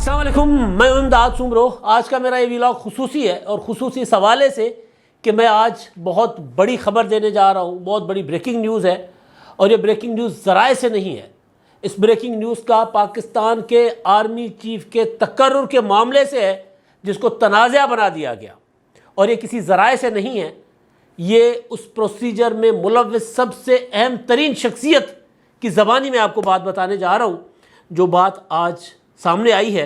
السلام علیکم، میں امداد سمرو۔ آج کا میرا یہ ویلاگ خصوصی ہے، اور خصوصی اس حوالے سے کہ میں آج بہت بڑی خبر دینے جا رہا ہوں، بہت بڑی بریکنگ نیوز ہے، اور یہ بریکنگ نیوز ذرائع سے نہیں ہے۔ اس بریکنگ نیوز کا پاکستان کے آرمی چیف کے تقرر کے معاملے سے ہے، جس کو تنازعہ بنا دیا گیا، اور یہ کسی ذرائع سے نہیں ہے۔ یہ اس پروسیجر میں ملوث سب سے اہم ترین شخصیت کی زبانی میں آپ کو بات بتانے جا رہا ہوں، جو بات آج سامنے آئی ہے۔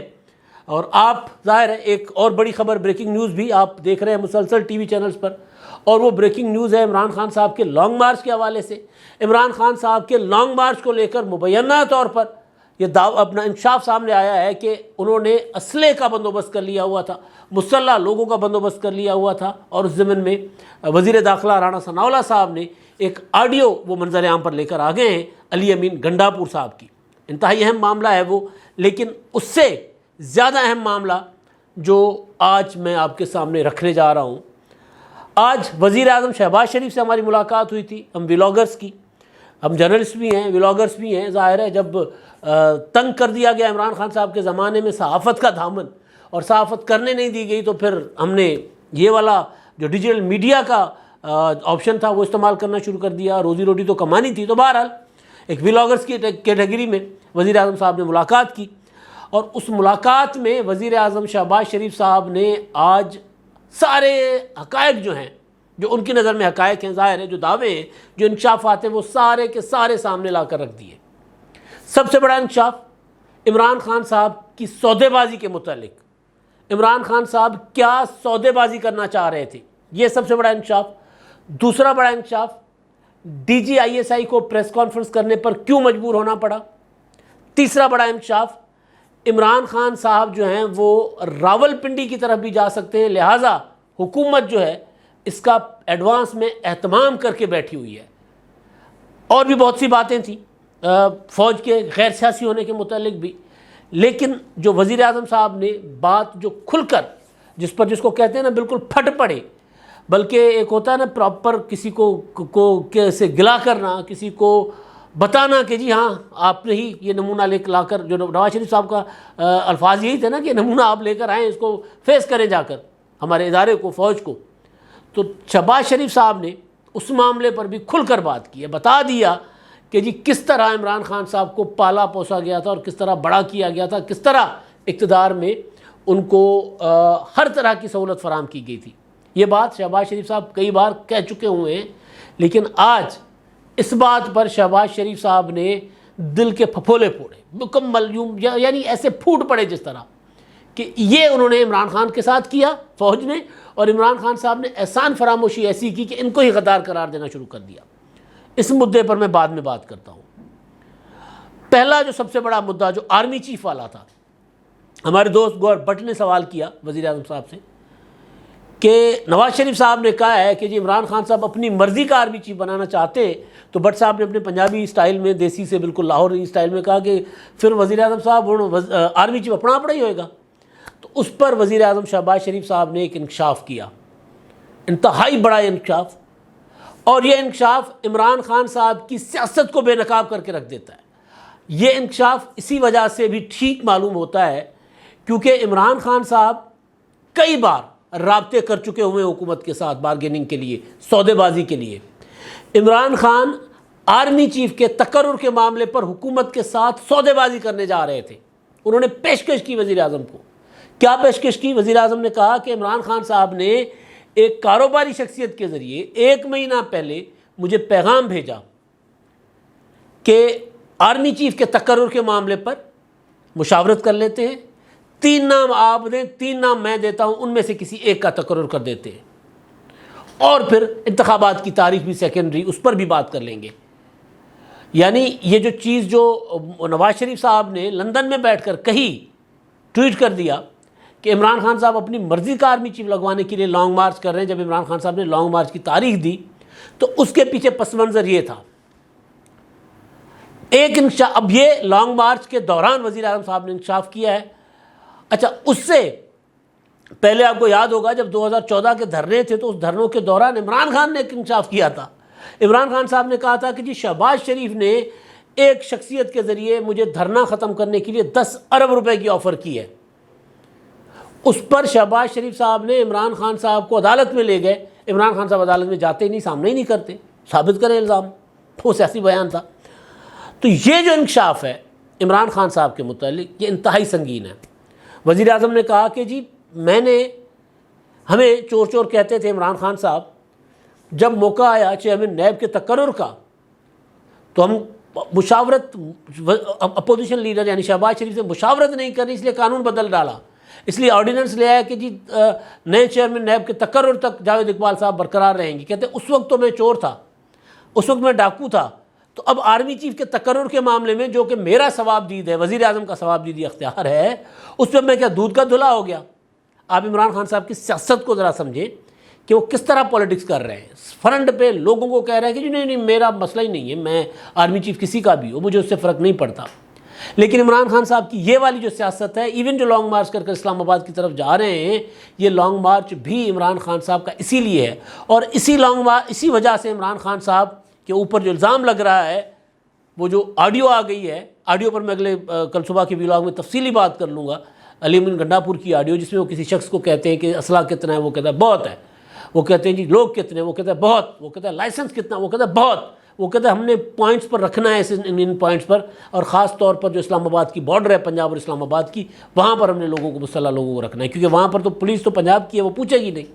اور آپ ظاہر ہے ایک اور بڑی خبر، بریکنگ نیوز بھی آپ دیکھ رہے ہیں مسلسل ٹی وی چینلز پر، اور وہ بریکنگ نیوز ہے عمران خان صاحب کے لانگ مارچ کے حوالے سے۔ عمران خان صاحب کے لانگ مارچ کو لے کر مبینہ طور پر یہ اپنا انکشاف سامنے آیا ہے کہ انہوں نے اسلحے کا بندوبست کر لیا ہوا تھا، مسلح لوگوں کا بندوبست کر لیا ہوا تھا، اور اس ضمن میں وزیر داخلہ رانا ثناءاللہ صاحب نے ایک آڈیو وہ منظر عام پر لے کر آ گئے ہیں علی امین گنڈاپور صاحب کی۔ انتہائی اہم معاملہ ہے وہ، لیکن اس سے زیادہ اہم معاملہ جو آج میں آپ کے سامنے رکھنے جا رہا ہوں۔ آج وزیر اعظم شہباز شریف سے ہماری ملاقات ہوئی تھی، ہم ولاگرز کی، ہم جرنلسٹ بھی ہیں، ولاگرز بھی ہیں۔ ظاہر ہے جب تنگ کر دیا گیا عمران خان صاحب کے زمانے میں صحافت کا دامن، اور صحافت کرنے نہیں دی گئی، تو پھر ہم نے یہ والا جو ڈیجیٹل میڈیا کا آپشن تھا وہ استعمال کرنا شروع کر دیا۔ روزی روٹی تو کمانی تھی، تو بہرحال ایک ولاگرز کی کیٹیگری میں وزیر اعظم صاحب نے ملاقات کی، اور اس ملاقات میں وزیر اعظم شہباز شریف صاحب نے آج سارے حقائق جو ہیں، جو ان کی نظر میں حقائق ہیں، ظاہر ہے جو دعوے ہیں، جو انکشافات ہیں، وہ سارے کے سارے سامنے لا کر رکھ دیے۔ سب سے بڑا انکشاف عمران خان صاحب کی سودے بازی کے متعلق، عمران خان صاحب کیا سودے بازی کرنا چاہ رہے تھے، یہ سب سے بڑا انکشاف۔ دوسرا بڑا انکشاف، D G I S I کو پریس کانفرنس کرنے پر کیوں مجبور ہونا پڑا۔ تیسرا بڑا انکشاف، عمران خان صاحب جو ہیں وہ راول پنڈی کی طرف بھی جا سکتے ہیں، لہٰذا حکومت جو ہے اس کا ایڈوانس میں اہتمام کر کے بیٹھی ہوئی ہے۔ اور بھی بہت سی باتیں تھیں فوج کے غیر سیاسی ہونے کے متعلق بھی، لیکن جو وزیر اعظم صاحب نے بات جو کھل کر جس کو کہتے ہیں نا بالکل پھٹ پڑے، بلکہ ایک ہوتا ہے نا پراپر کسی کو کیسے گلا کرنا، کسی کو بتانا کہ جی ہاں آپ نے ہی یہ نمونہ لے لا کر، جو نواز شریف صاحب کا الفاظ یہی تھے نا کہ نمونہ آپ لے کر آئیں، اس کو فیس کریں جا کر ہمارے ادارے کو، فوج کو۔ تو شہباز شریف صاحب نے اس معاملے پر بھی کھل کر بات کی ہے، بتا دیا کہ جی کس طرح عمران خان صاحب کو پالا پوسا گیا تھا، اور کس طرح بڑا کیا گیا تھا، کس طرح اقتدار میں ان کو ہر طرح کی سہولت فراہم کی گئی تھی۔ یہ بات شہباز شریف صاحب کئی بار کہہ چکے ہوئے ہیں، لیکن آج اس بات پر شہباز شریف صاحب نے دل کے پھپھولے پھوڑے، مکمل یعنی ایسے پھوٹ پڑے جس طرح کہ یہ انہوں نے عمران خان کے ساتھ کیا فوج نے، اور عمران خان صاحب نے احسان فراموشی ایسی کی کہ ان کو ہی غدار قرار دینا شروع کر دیا۔ اس مدعے پر میں بعد میں بات کرتا ہوں۔ پہلا جو سب سے بڑا مدعا جو آرمی چیف والا تھا، ہمارے دوست گور بٹ نے سوال کیا وزیر اعظم صاحب سے کہ نواز شریف صاحب نے کہا ہے کہ جی عمران خان صاحب اپنی مرضی کا آرمی چیف بنانا چاہتے، تو بٹ صاحب نے اپنے پنجابی اسٹائل میں، دیسی سے بالکل لاہوری اسٹائل میں کہا کہ پھر وزیر اعظم صاحب آرمی چیف اپنا ہی ہوئے گا۔ تو اس پر وزیر اعظم شہباز شریف صاحب نے ایک انکشاف کیا، انتہائی بڑا انکشاف، اور یہ انکشاف عمران خان صاحب کی سیاست کو بے نقاب کر کے رکھ دیتا ہے۔ یہ انکشاف اسی وجہ سے بھی ٹھیک معلوم ہوتا ہے کیونکہ عمران خان صاحب کئی بار رابطے کر چکے ہوئے حکومت کے ساتھ بارگیننگ کے لیے، سودے بازی کے لیے۔ عمران خان آرمی چیف کے تقرر کے معاملے پر حکومت کے ساتھ سودے بازی کرنے جا رہے تھے۔ انہوں نے پیشکش کی وزیر اعظم کو، کیا پیشکش کی؟ وزیر اعظم نے کہا کہ عمران خان صاحب نے ایک کاروباری شخصیت کے ذریعے 1 مہینہ پہلے مجھے پیغام بھیجا کہ آرمی چیف کے تقرر کے معاملے پر مشاورت کر لیتے ہیں، 3 نام آپ دیں، 3 نام میں دیتا ہوں، ان میں سے کسی ایک کا تقرر کر دیتے ہیں، اور پھر انتخابات کی تاریخ بھی سیکنڈری، اس پر بھی بات کر لیں گے۔ یعنی یہ جو چیز جو نواز شریف صاحب نے لندن میں بیٹھ کر کہی، ٹویٹ کر دیا کہ عمران خان صاحب اپنی مرضی کا آرمی چیف لگوانے کے لیے لانگ مارچ کر رہے ہیں، جب عمران خان صاحب نے لانگ مارچ کی تاریخ دی تو اس کے پیچھے پس منظر یہ تھا۔ ایک انکشاف، اب یہ لانگ مارچ کے دوران وزیر اعظم صاحب نے انکشاف کیا ہے۔ اچھا، اس سے پہلے آپ کو یاد ہوگا جب 2014 کے دھرنے تھے تو اس دھرنوں کے دوران عمران خان نے ایک انکشاف کیا تھا۔ عمران خان صاحب نے کہا تھا کہ جی شہباز شریف نے ایک شخصیت کے ذریعے مجھے دھرنا ختم کرنے کے لیے 10 ارب روپے کی آفر کی ہے۔ اس پر شہباز شریف صاحب نے عمران خان صاحب کو عدالت میں لے گئے. عمران خان صاحب عدالت میں جاتے ہی نہیں, سامنے ہی نہیں کرتے, ثابت کریں الزام, وہ سیاسی بیان تھا. تو یہ جو انکشاف ہے عمران خان صاحب کے متعلق یہ انتہائی سنگین ہے. وزیر اعظم نے کہا کہ جی ہمیں چور چور کہتے تھے عمران خان صاحب, جب موقع آیا چیئرمین نیب کے تقرر کا تو ہم مشاورت, اپوزیشن لیڈر یعنی شہباز شریف سے مشاورت نہیں کرنی, اس لیے قانون بدل ڈالا, اس لیے آرڈیننس لے آیا کہ جی نئے چیئرمین نیب کے تقرر تک جاوید اقبال صاحب برقرار رہیں گے. کہتے اس وقت تو میں چور تھا, اس وقت میں ڈاکو تھا, تو اب آرمی چیف کے تقرر کے معاملے میں جو کہ میرا ثواب دید ہے, وزیر اعظم کا ثواب دیدی اختیار ہے, اس پہ میں کیا دودھ کا دھلا ہو گیا. آپ عمران خان صاحب کی سیاست کو ذرا سمجھیں کہ وہ کس طرح پولیٹکس کر رہے ہیں. فرنٹ پہ لوگوں کو کہہ رہے ہیں کہ جی نہیں میرا مسئلہ ہی نہیں ہے, میں آرمی چیف کسی کا بھی ہو, مجھے اس سے فرق نہیں پڑتا. لیکن عمران خان صاحب کی یہ والی جو سیاست ہے, ایون جو لانگ مارچ کر اسلام آباد کی طرف جا رہے ہیں, یہ لانگ مارچ بھی عمران خان صاحب کا اسی لیے ہے. اور اسی وجہ سے عمران خان صاحب کے اوپر جو الزام لگ رہا ہے, وہ جو آڈیو آ گئی ہے, آڈیو پر میں کل صبح کے ویلاگ میں تفصیلی بات کر لوں گا, علی امین گنڈا پور کی آڈیو, جس میں وہ کسی شخص کو کہتے ہیں کہ اسلحہ کتنا ہے, وہ کہتا ہے بہت ہے. وہ کہتے ہیں جی لوگ کتنے, وہ کہتا ہے بہت. وہ کہتا ہے لائسنس کتنا, وہ کہتا ہے بہت. وہ کہتا ہے ہم نے پوائنٹس پر رکھنا ہے ان پوائنٹس پر, اور خاص طور پر جو اسلام آباد کی بارڈر ہے پنجاب اور اسلام آباد کی, وہاں پر ہم نے لوگوں کو, مسلح لوگوں کو رکھنا ہے, کیونکہ وہاں پر تو پولیس تو پنجاب کی ہے, وہ پوچھے گی نہیں.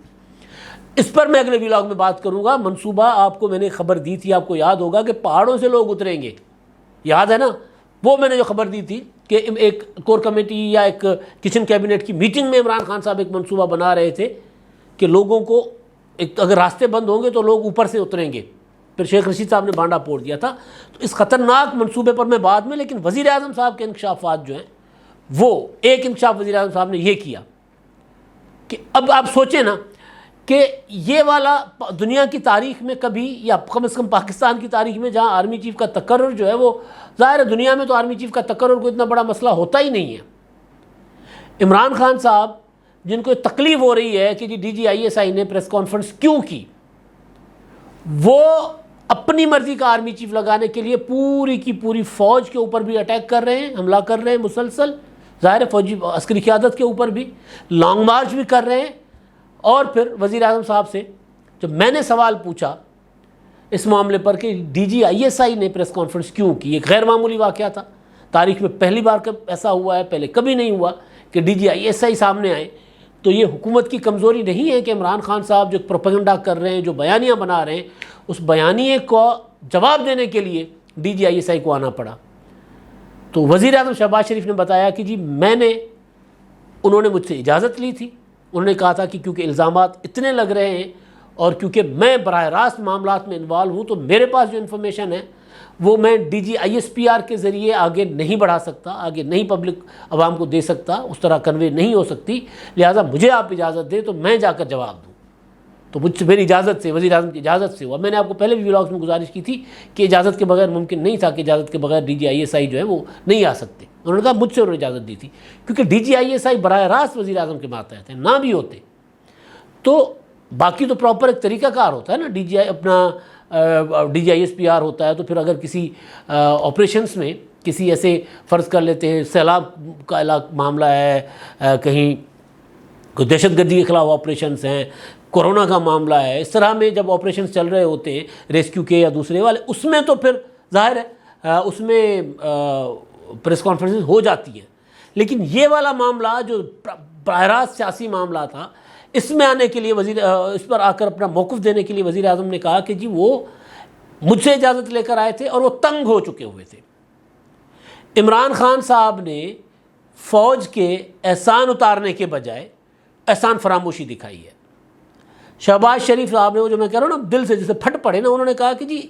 اس پر میں اگلے ویلاگ میں بات کروں گا. منصوبہ آپ کو میں نے خبر دی تھی, آپ کو یاد ہوگا کہ پہاڑوں سے لوگ اتریں گے, یاد ہے نا, وہ میں نے جو خبر دی تھی کہ ایک کور کمیٹی یا ایک کچن کیبنٹ کی میٹنگ میں عمران خان صاحب ایک منصوبہ بنا رہے تھے کہ لوگوں کو اگر راستے بند ہوں گے تو لوگ اوپر سے اتریں گے. پھر شیخ رشید صاحب نے بانڈا پھوڑ دیا تھا. تو اس خطرناک منصوبے پر میں بعد میں, لیکن وزیر اعظم صاحب کے انکشافات جو ہیں, وہ ایک انکشاف وزیر اعظم صاحب نے یہ کیا کہ اب آپ سوچیں نا کہ یہ والا دنیا کی تاریخ میں کبھی, یا کم از کم پاکستان کی تاریخ میں, جہاں آرمی چیف کا تقرر جو ہے, وہ ظاہر ہے دنیا میں تو آرمی چیف کا تقرر کو اتنا بڑا مسئلہ ہوتا ہی نہیں ہے. عمران خان صاحب جن کو تکلیف ہو رہی ہے کہ G D G I S I نے پریس کانفرنس کیوں کی, وہ اپنی مرضی کا آرمی چیف لگانے کے لیے پوری کی پوری فوج کے اوپر بھی اٹیک کر رہے ہیں, حملہ کر رہے ہیں مسلسل, ظاہر ہے فوجی عسکری قیادت کے اوپر بھی لانگ مارچ بھی کر رہے ہیں. اور پھر وزیر اعظم صاحب سے جب میں نے سوال پوچھا اس معاملے پر کہ D G I S I نے پریس کانفرنس کیوں کی, ایک غیر معمولی واقعہ تھا, تاریخ میں پہلی بار ایسا ہوا ہے, پہلے کبھی نہیں ہوا کہ D G I S I سامنے آئے. تو یہ حکومت کی کمزوری نہیں ہے کہ عمران خان صاحب جو پروپیگنڈا کر رہے ہیں, جو بیانیاں بنا رہے ہیں, اس بیانیے کو جواب دینے کے لیے D G I S I کو آنا پڑا. تو وزیر اعظم شہباز شریف نے بتایا کہ جی انہوں نے مجھ سے اجازت لی تھی. انہوں نے کہا تھا کہ کیونکہ الزامات اتنے لگ رہے ہیں اور کیونکہ میں براہ راست معاملات میں انوالو ہوں, تو میرے پاس جو انفارمیشن ہے وہ میں D G I S P R کے ذریعے آگے نہیں بڑھا سکتا, آگے نہیں پبلک عوام کو دے سکتا, اس طرح کنوے نہیں ہو سکتی, لہٰذا مجھے آپ اجازت دیں تو میں جا کر جواب دوں. تو مجھ سے میری اجازت سے, وزیر اعظم کی اجازت سے ہوا. میں نے آپ کو پہلے بھی ولاگس میں گزارش کی تھی کہ اجازت کے بغیر ممکن نہیں تھا, کہ اجازت کے بغیر D G I S I جو ہے وہ نہیں آ سکتے. انہوں نے کہا مجھ سے انہوں نے اجازت دی تھی, کیونکہ D G I S I براہ راست وزیر اعظم کے ماتحت ہیں, نہ بھی ہوتے تو باقی تو پراپر ایک طریقہ کار ہوتا ہے نا. D G I S P R ہوتا ہے, تو پھر اگر کسی آپریشنس میں کسی ایسے فرض کر لیتے ہیں سیلاب کا معاملہ ہے, کہیں کوئی دہشت گردی کے خلاف آپریشنس ہیں, کورونا کا معاملہ ہے, اس طرح میں جب آپریشنس چل رہے ہوتے ہیں ریسکیو کے یا دوسرے والے, اس میں تو پھر ظاہر ہے اس میں پریس کانفرنسز ہو جاتی ہیں. لیکن یہ والا معاملہ جو براہ راست سیاسی معاملہ تھا, اس میں آنے کے لیے اس پر آ کر اپنا موقف دینے کے لیے وزیر اعظم نے کہا کہ جی وہ مجھ سے اجازت لے کر آئے تھے اور وہ تنگ ہو چکے ہوئے تھے. عمران خان صاحب نے فوج کے احسان اتارنے کے بجائے احسان فراموشی دکھائی ہے. شہباز شریف صاحب نے, وہ جو میں کہہ رہا ہوں نا دل سے جسے پھٹ پڑے نا, انہوں نے کہا کہ جی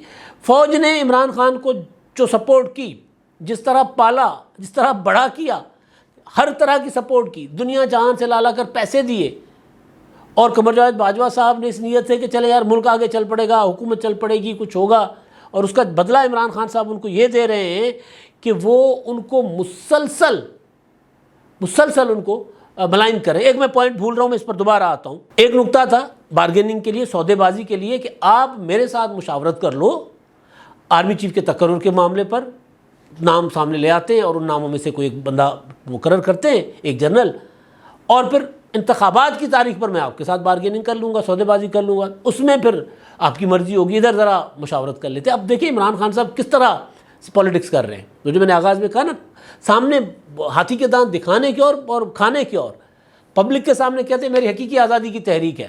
فوج نے عمران خان کو جو سپورٹ کی, جس طرح پالا, جس طرح بڑا کیا, ہر طرح کی سپورٹ کی, دنیا جہان سے لالا کر پیسے دیے, اور قمر جاوید باجوہ صاحب نے اس نیت سے کہ چلے یار ملک آگے چل پڑے گا, حکومت چل پڑے گی, کچھ ہوگا, اور اس کا بدلہ عمران خان صاحب ان کو یہ دے رہے ہیں کہ وہ ان کو مسلسل ان کو ملائن کریں. ایک میں پوائنٹ بھول رہا ہوں, میں اس پر دوبارہ آتا ہوں. ایک نقطہ تھا بارگیننگ کے لیے, سودے بازی کے لیے, کہ آپ میرے ساتھ مشاورت کر لو آرمی چیف کے تقرر کے معاملے پر, نام سامنے لے آتے ہیں اور ان ناموں میں سے کوئی ایک بندہ مقرر کرتے ہیں, ایک جنرل, اور پھر انتخابات کی تاریخ پر میں آپ کے ساتھ بارگیننگ کر لوں گا، سودے بازی کر لوں گا، اس میں پھر آپ کی مرضی ہوگی، ادھر ذرا مشاورت کر لیتے. اب دیکھیں عمران خان صاحب کس طرح پالیٹکس کر رہے ہیں. جو میں نے آغاز میں کہا نا، سامنے ہاتھی کے دانت دکھانے کے اور کھانے کے، اور پبلک کے سامنے کہتے ہیں میری حقیقی آزادی کی تحریک ہے.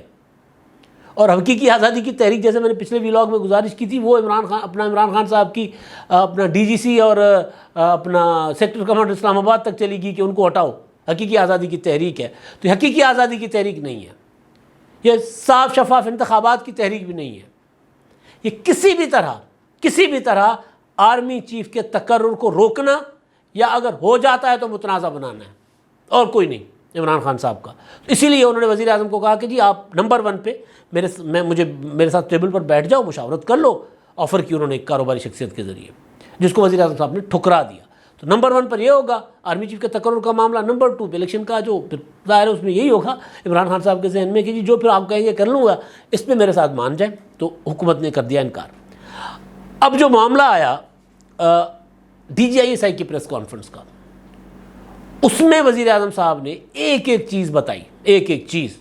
اور حقیقی آزادی کی تحریک جیسے میں نے پچھلے ویلاگ میں گزارش کی تھی، وہ عمران خان صاحب کی اپنا ڈی جی سی اور اپنا سیکٹر کمانڈر اسلام آباد تک چلی گئی کہ ان کو ہٹاؤ، حقیقی آزادی کی تحریک ہے. تو یہ حقیقی آزادی کی تحریک نہیں ہے، یہ صاف شفاف انتخابات کی تحریک بھی نہیں ہے. یہ کسی بھی طرح آرمی چیف کے تقرر کو روکنا، یا اگر ہو جاتا ہے تو متنازع بنانا ہے، اور کوئی نہیں عمران خان صاحب کا. اسی لیے انہوں نے وزیر اعظم کو کہا کہ جی آپ نمبر 1 پہ میرے ساتھ ٹیبل پر بیٹھ جاؤ، مشاورت کر لو. آفر کی انہوں نے ایک کاروباری شخصیت کے ذریعے، جس کو وزیر اعظم صاحب نے ٹھکرا دیا. تو نمبر 1 پر یہ ہوگا آرمی چیف کے تقرر کا معاملہ. نمبر 2 پہ الیکشن کا جو پھر ظاہر ہے اس میں یہی ہوگا عمران خان صاحب کے ذہن میں کہ جی جو پھر آپ کہیں گے کر لوں گا، اس پہ میرے ساتھ مان جائیں. تو حکومت نے کر دیا انکار. اب جو معاملہ آیا D G I S I کی پریس کانفرنس کا، اس میں وزیر اعظم صاحب نے ایک چیز بتائی، ایک چیز.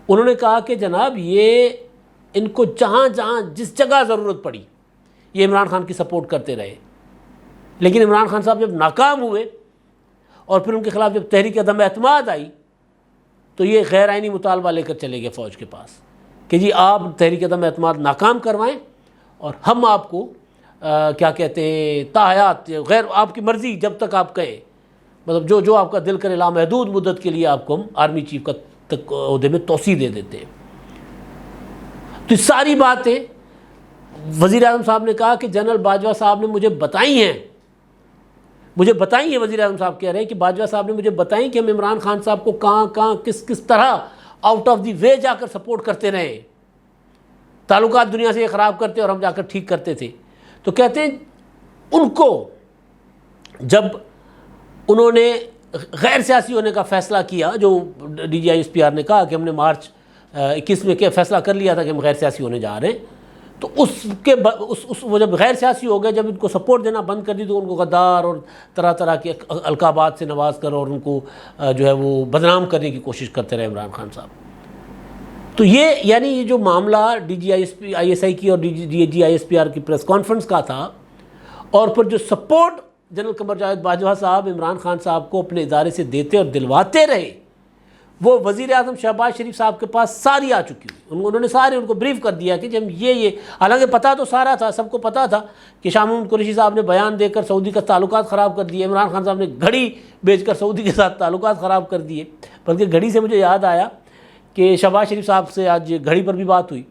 انہوں نے کہا کہ جناب یہ ان کو جہاں جس جگہ ضرورت پڑی یہ عمران خان کی سپورٹ کرتے رہے، لیکن عمران خان صاحب جب ناکام ہوئے اور پھر ان کے خلاف جب تحریک عدم اعتماد آئی تو یہ غیر آئینی مطالبہ لے کر چلے گئے فوج کے پاس کہ جی آپ تحریک عدم اعتماد ناکام کروائیں اور ہم آپ کو کیا کہتے ہیں تاحیات غیر آپ کی مرضی جب تک آپ کہیں، مطلب جو آپ کا دل کرے لامحدود مدت کے لیے آپ کو ہم آرمی چیف کا عہدے میں توسیع دے دیتے ہیں. تو یہ ساری باتیں وزیر اعظم صاحب نے کہا کہ جنرل باجوہ صاحب نے مجھے بتائی ہیں. وزیر اعظم صاحب کہہ رہے ہیں کہ باجوہ صاحب نے مجھے بتائی کہ ہم عمران خان صاحب کو کہاں کس طرح آؤٹ آف دی وے جا کر سپورٹ کرتے رہے، تعلقات دنیا سے یہ خراب کرتے اور ہم جا کر ٹھیک کرتے تھے. تو کہتے ہیں ان کو جب انہوں نے غیر سیاسی ہونے کا فیصلہ کیا، جو D G I S P R نے کہا کہ ہم نے مارچ 21 میں فیصلہ کر لیا تھا کہ ہم غیر سیاسی ہونے جا رہے ہیں، تو وہ جب غیر سیاسی ہو گئے، جب ان کو سپورٹ دینا بند کر دی تو ان کو غدار اور طرح کے القابات سے نواز کر اور ان کو جو ہے وہ بدنام کرنے کی کوشش کرتے رہے عمران خان صاحب. تو یہ جو معاملہ D G I S I کی اور D G I S P R کی پریس کانفرنس کا تھا، اور پھر جو سپورٹ جنرل قمر جاوید باجوہ صاحب عمران خان صاحب کو اپنے ادارے سے دیتے اور دلواتے رہے، وہ وزیر اعظم شہباز شریف صاحب کے پاس ساری آ چکی ہوئی. انہوں نے سارے ان کو بریف کر دیا کہ جب یہ حالانکہ پتہ تو سارا تھا، سب کو پتہ تھا کہ شاہ محمود قریشی صاحب نے بیان دے کر سعودی کا تعلقات خراب کر دیے، عمران خان صاحب نے گھڑی بیچ کر سعودی کے ساتھ تعلقات خراب کر دیے. بلکہ گھڑی سے مجھے یاد آیا کہ شہباز شریف صاحب سے آج گھڑی پر بھی بات ہوئی.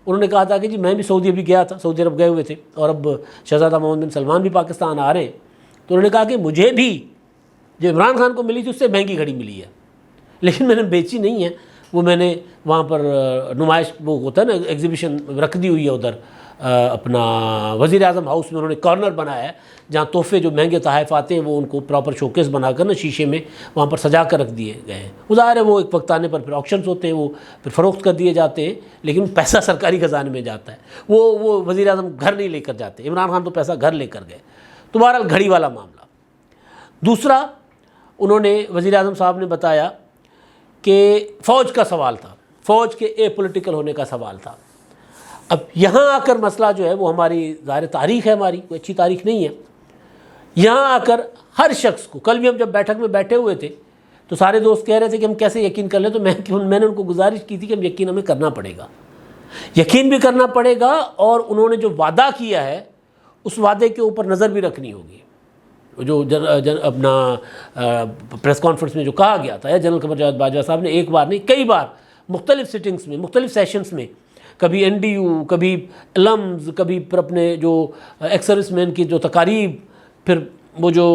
انہوں نے کہا تھا کہ جی میں بھی سعودی ابھی گیا تھا، سعودی عرب گئے ہوئے تھے، اور اب شہزادہ محمد بن سلمان بھی پاکستان آ رہے ہیں. تو انہوں نے کہا کہ مجھے بھی جو عمران خان کو ملی تھی اس سے مہنگی گھڑی ملی ہے، لیکن میں نے بیچی نہیں ہے، وہ میں نے وہاں پر نمائش وہ ہوتا ہے نا ایگزیبیشن رکھ دی ہوئی ہے ادھر اپنا وزیر اعظم ہاؤس میں. انہوں نے کارنر بنایا ہے جہاں تحفے جو مہنگے تحائف آتے ہیں وہ ان کو پراپر شوکیس بنا کر نا شیشے میں وہاں پر سجا کر رکھ دیے گئے ہیں. ظاہر ہے وہ ایک وقت آنے پر پھر آکشنز ہوتے ہیں، وہ پھر فروخت کر دیے جاتے ہیں، لیکن پیسہ سرکاری خزانے میں جاتا ہے. وہ وزیر اعظم گھر نہیں لے کر جاتے، عمران خان تو پیسہ گھر لے کر گئے. تو بہرحال گھڑی والا معاملہ. دوسرا انہوں نے وزیر اعظم صاحب نے بتایا کہ فوج کا سوال تھا، فوج کے اے پولیٹیکل ہونے کا سوال تھا. اب یہاں آ کر مسئلہ جو ہے وہ ہماری ظاہر تاریخ ہے، ہماری کوئی اچھی تاریخ نہیں ہے. یہاں آ کر ہر شخص کو، کل بھی ہم جب بیٹھک میں بیٹھے ہوئے تھے تو سارے دوست کہہ رہے تھے کہ ہم کیسے یقین کر لیں، تو میں نے ان کو گزارش کی تھی کہ ہم یقین ہمیں کرنا پڑے گا، یقین بھی کرنا پڑے گا، اور انہوں نے جو وعدہ کیا ہے اس وعدے کے اوپر نظر بھی رکھنی ہوگی. جو اپنا پریس کانفرنس میں جو کہا گیا تھا، جنرل قمر جاوید باجوہ صاحب نے ایک بار نہیں کئی بار مختلف سٹنگز میں، مختلف سیشنز میں، کبھی این ڈی یو، کبھی علمز، کبھی پھر اپنے جو ایکس سروس مین کی جو تقاریب، پھر وہ جو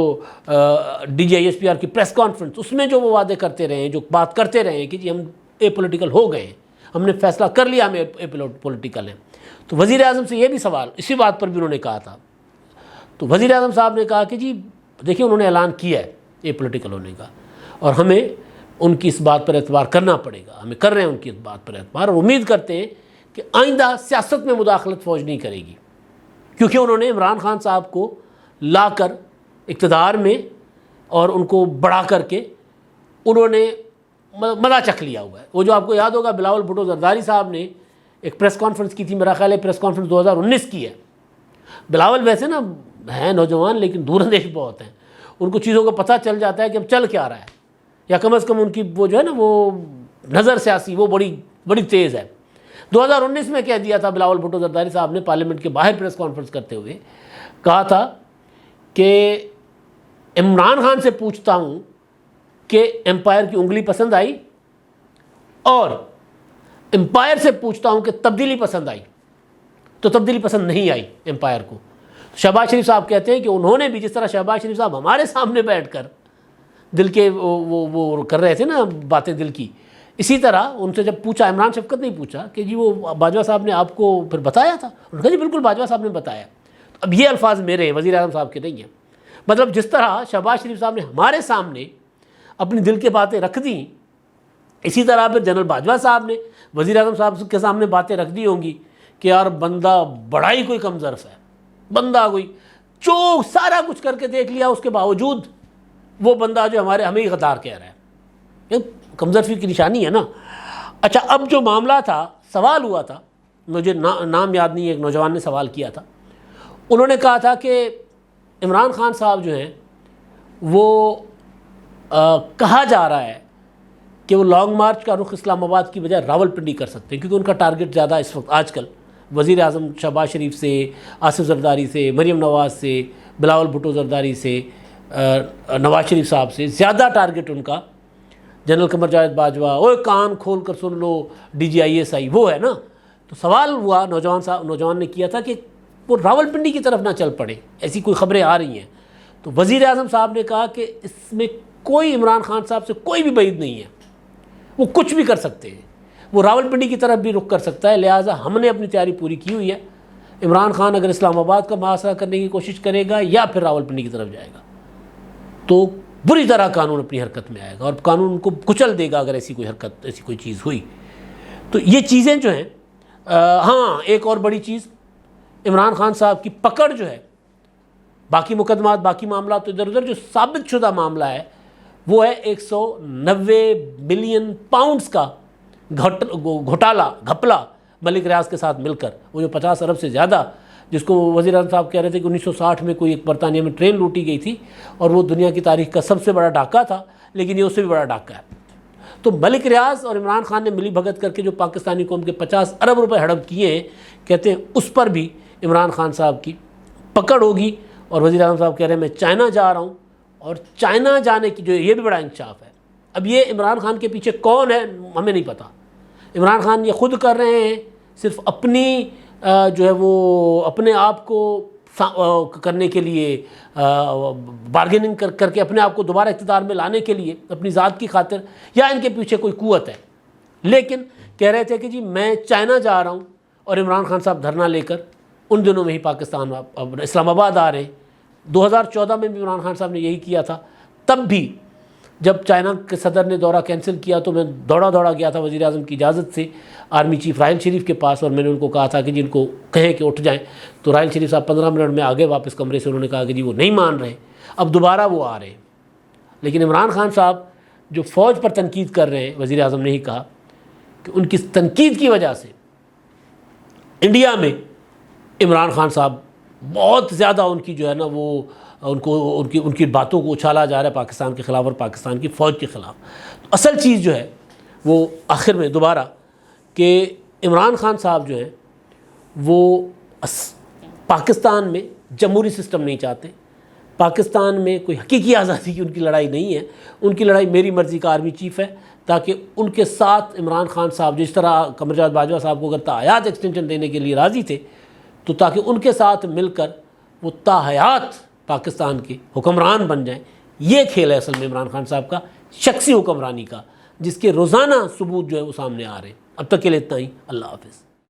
D G I S P R کی پریس کانفرنس، اس میں جو وہ وعدے کرتے رہے ہیں، جو بات کرتے رہے ہیں کہ جی ہم اے پولیٹیکل ہو گئے ہیں، ہم نے فیصلہ کر لیا ہم اے پولیٹیکل ہیں. تو وزیر اعظم سے یہ بھی سوال اسی بات پر بھی انہوں نے کہا تھا. تو وزیر اعظم صاحب نے کہا کہ جی دیکھیں انہوں نے اعلان کیا ہے اے پولیٹیکل ہونے کا، اور ہمیں ان کی اس بات پر اعتبار کرنا پڑے گا، ہمیں کر رہے ہیں ان کی اس بات پر اعتبار، اور امید کرتے ہیں کہ آئندہ سیاست میں مداخلت فوج نہیں کرے گی، کیونکہ انہوں نے عمران خان صاحب کو لا کر اقتدار میں اور ان کو بڑھا کر کے انہوں نے مزہ چکھ لیا ہوا ہے۔ وہ جو آپ کو یاد ہوگا بلاول بھٹو زرداری صاحب نے ایک پریس کانفرنس کی تھی، میرا خیال ہے پریس کانفرنس 2019 کی ہے۔ بلاول ویسے نا ہیں نوجوان لیکن دور اندیش بہت ہیں، ان کو چیزوں کو پتہ چل جاتا ہے کہ اب چل کیا رہا ہے، یا کم از کم ان کی وہ جو ہے نا وہ نظر سیاسی وہ بڑی تیز ہے۔ 2019 میں کہہ دیا تھا بلاول بھٹو زرداری صاحب نے پارلیمنٹ کے باہر پریس کانفرنس کرتے ہوئے، کہا تھا کہ عمران خان سے پوچھتا ہوں کہ امپائر کی انگلی پسند آئی، اور امپائر سے پوچھتا ہوں کہ تبدیلی پسند آئی، تو تبدیلی پسند نہیں آئی امپائر کو۔ شہباز شریف صاحب کہتے ہیں کہ انہوں نے بھی، جس طرح شہباز شریف صاحب ہمارے سامنے بیٹھ کر دل کے وہ کر رہے تھے نا باتیں دل کی، اسی طرح ان سے جب پوچھا، عمران شفقت نہیں پوچھا کہ جی وہ باجوہ صاحب نے آپ کو پھر بتایا تھا، انہوں نے کہا جی بالکل باجوہ صاحب نے بتایا۔ اب یہ الفاظ میرے ہیں، وزیر اعظم صاحب کے نہیں ہیں۔ مطلب جس طرح شہباز شریف صاحب نے ہمارے سامنے اپنی دل کی باتیں رکھ دیں، اسی طرح پھر جنرل باجوہ صاحب نے وزیر اعظم صاحب کے سامنے باتیں رکھ دی ہوں گی کہ یار بندہ بڑا ہی کوئی کم ظرف ہے، بندہ کوئی جو سارا کچھ کر کے دیکھ لیا، اس کے باوجود وہ بندہ جو ہمیں ہی غدار کہہ رہا ہے، یہ کمظرفی کی نشانی ہے نا۔ اچھا، اب جو معاملہ تھا، سوال ہوا تھا، مجھے نام یاد نہیں ہے، ایک نوجوان نے سوال کیا تھا، انہوں نے کہا تھا کہ عمران خان صاحب جو ہیں وہ کہا جا رہا ہے کہ وہ لانگ مارچ کا رخ اسلام آباد کی بجائے راولپنڈی کر سکتے ہیں، کیونکہ ان کا ٹارگٹ زیادہ اس وقت آج کل وزیر اعظم شہباز شریف سے، آصف زرداری سے، مریم نواز سے، بلاول بھٹو زرداری سے، نواز شریف صاحب سے زیادہ ٹارگٹ ان کا جنرل قمر جاوید باجوہ، اوے کان کھول کر سن لو DGISI وہ ہے نا۔ تو سوال ہوا، نوجوان نے کیا تھا کہ وہ راولپنڈی کی طرف نہ چل پڑے، ایسی کوئی خبریں آ رہی ہیں۔ تو وزیر اعظم صاحب نے کہا کہ اس میں کوئی عمران خان صاحب سے کوئی بھی بعید نہیں ہے، وہ کچھ بھی کر سکتے ہیں، وہ راولپنڈی کی طرف بھی رخ کر سکتا ہے، لہٰذا ہم نے اپنی تیاری پوری کی ہوئی ہے۔ عمران خان اگر اسلام آباد کا محاصرہ کرنے کی کوشش کرے گا یا پھر راولپنڈی کی طرف جائے گا تو بری طرح قانون اپنی حرکت میں آئے گا، اور قانون کو کچل دے گا اگر ایسی کوئی حرکت، ایسی کوئی چیز ہوئی تو۔ یہ چیزیں جو ہیں، ہاں ایک اور بڑی چیز، عمران خان صاحب کی پکڑ جو ہے، باقی مقدمات، باقی معاملات تو ادھر ادھر، جو ثابت شدہ معاملہ ہے وہ ہے 190 بلین پاؤنڈز کا گھپلا ملک ریاض کے ساتھ مل کر، وہ جو 50 ارب سے زیادہ، جس کو وزیر اعظم صاحب کہہ رہے تھے کہ 1960 میں کوئی ایک برطانیہ میں ٹرین لوٹی گئی تھی اور وہ دنیا کی تاریخ کا سب سے بڑا ڈاکہ تھا، لیکن یہ اس سے بھی بڑا ڈاکہ ہے۔ تو ملک ریاض اور عمران خان نے ملی بھگت کر کے جو پاکستانی قوم کے 50 ارب روپے ہڑپ کیے ہیں، کہتے ہیں اس پر بھی عمران خان صاحب کی پکڑ ہوگی۔ اور وزیر اعظم صاحب کہہ رہے ہیں میں چائنا جا رہا ہوں، اور چائنا جانے کی جو یہ بھی بڑا انکشاف ہے۔ اب یہ عمران خان کے پیچھے کون ہے ہمیں نہیں پتہ، عمران خان یہ خود کر رہے ہیں صرف اپنی جو ہے وہ اپنے آپ کو کرنے کے لیے، بارگیننگ کر کے اپنے آپ کو دوبارہ اقتدار میں لانے کے لیے، اپنی ذات کی خاطر، یا ان کے پیچھے کوئی قوت ہے۔ لیکن کہہ رہے تھے کہ جی میں چائنا جا رہا ہوں، اور عمران خان صاحب دھرنا لے کر ان دنوں میں ہی پاکستان اسلام آباد آ رہے ہیں۔ 2014 میں بھی عمران خان صاحب نے یہی کیا تھا، تب بھی جب چائنا کے صدر نے دورہ کینسل کیا تو میں دوڑا گیا تھا وزیر اعظم کی اجازت سے آرمی چیف راحیل شریف کے پاس، اور میں نے ان کو کہا تھا کہ جن کو کہیں کہ اٹھ جائیں، تو راحیل شریف صاحب 15 منٹ میں آگے واپس کمرے سے، انہوں نے کہا کہ جی وہ نہیں مان رہے، اب دوبارہ وہ آ رہے ہیں۔ لیکن عمران خان صاحب جو فوج پر تنقید کر رہے ہیں، وزیر اعظم نے ہی کہا کہ ان کی تنقید کی وجہ سے انڈیا میں عمران خان صاحب بہت زیادہ ان کی جو ہے نا وہ ان کی باتوں کو اچھالا جا رہا ہے پاکستان کے خلاف اور پاکستان کی فوج کے خلاف۔ اصل چیز جو ہے وہ آخر میں دوبارہ کہ عمران خان صاحب جو ہیں وہ پاکستان میں جمہوری سسٹم نہیں چاہتے، پاکستان میں کوئی حقیقی آزادی کی ان کی لڑائی نہیں ہے، ان کی لڑائی میری مرضی کا آرمی چیف ہے، تاکہ ان کے ساتھ عمران خان صاحب جس طرح قمر جاوید باجوہ صاحب کو اگر تاحیات ایکسٹینشن دینے کے لیے راضی تھے، تو تاکہ ان کے ساتھ مل کر وہ تاحیات پاکستان کے حکمران بن جائیں۔ یہ کھیل ہے اصل میں عمران خان صاحب کا شخصی حکمرانی کا، جس کے روزانہ ثبوت جو ہے وہ سامنے آ رہے ہیں۔ اب تک کے لیے اتنا ہی، اللہ حافظ۔